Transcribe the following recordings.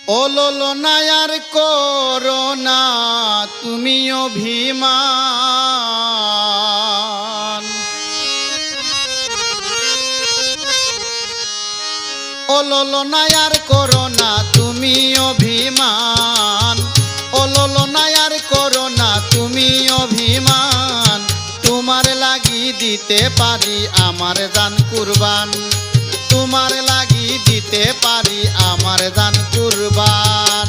ওলোলো Nair corona তুমি অভিমান, ওলোলো Nair corona তুমি অভিমান, ওলোলো নায়ার করোনা তুমি অভিমান। তোমার লাগি দিতে পারি আমার জান কুরবান, তোমার লাগি দিতে পারি আমার জান কুরবান।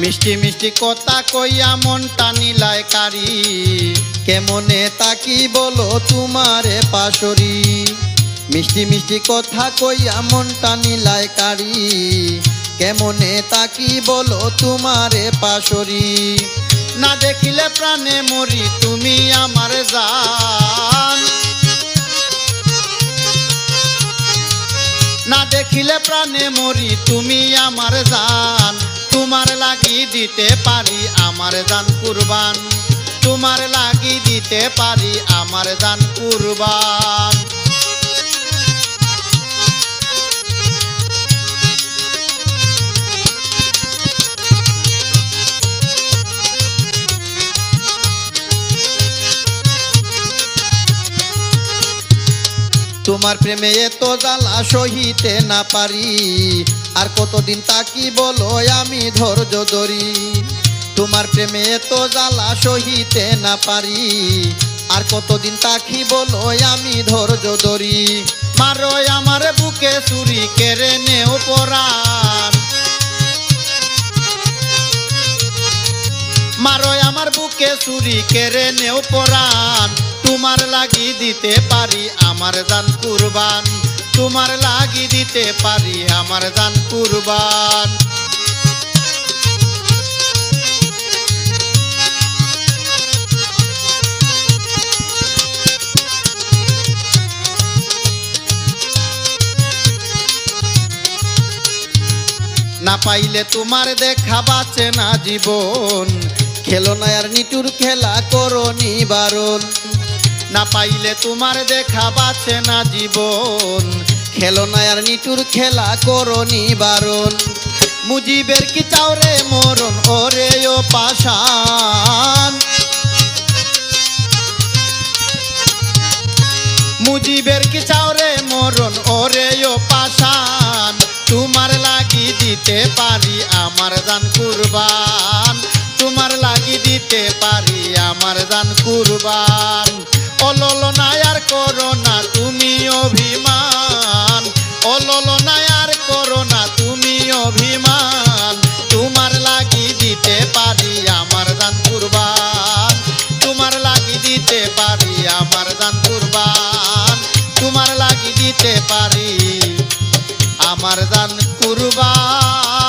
মিষ্টি মিষ্টি কথা কইয়া মনটা নিলায় কারি, কেমনে তাকি বলো তোমারে পাশরি। মিষ্টি মিষ্টি কথা কইয়া মনটা নিলায় কারি, কেমনে তাকি বলো তোমারে পাশরি। না দেখিলে প্রাণে মরি তুমি আমার জান, না দেখিলে প্রাণে মরি তুমি আমার জান। তোমার লাগি দিতে পারি আমার জান কুরবান, তোমার লাগি দিতে পারি আমার জান কুরবান। তোমার প্রেমে এত জ্বালা সহিতে না পারি, আর কতদিন তাকি বলো আমি ধৈর্য ধরি। তোমার প্রেমে এত জ্বালা সহিতে না পারি, আর কতদিন তাকি বলো আমি ধৈর্য ধরি। মারো আমার বুকে ছুরি কেড়ে নেও পরাণ, মারো আমার বুকে ছুরি কেড়ে নেও পরাণ। তোমার লাগি দিতে পারি আমার জান কুরবান, তোমার লাগি দিতে পারি আমার জান কুরবান। না পাইলে তোমার দেখা বাঁচে না জীবন, খেলো না আর নিটুর খেলা করো নিবারণ। না পাইলে তোমার দেখা বাঁচে না জীবন, খেলো না আর নিটুর খেলা করো নিবারণ। মুজিবের কি চাও রে মরণ ওরে ও পাষাণ, মুজিবের কি চাও রে মরণ ওরে ও পাষাণ। তোমার লাগি দিতে পারি আমার জান কুরবান, তোমার লাগি দিতে পারি আমার জান কুরবান। ওলোলো নায়ার করোনা তুমি অভিমান, ওলোলো নায়ার করোনা তুমি অভিমান। তোমার লাগি দিতে পারি আমার জান কুরবান, তোমার লাগি দিতে পারি আমার জান কুরবান, তোমার লাগি দিতে পারি আমার জান কুরবান।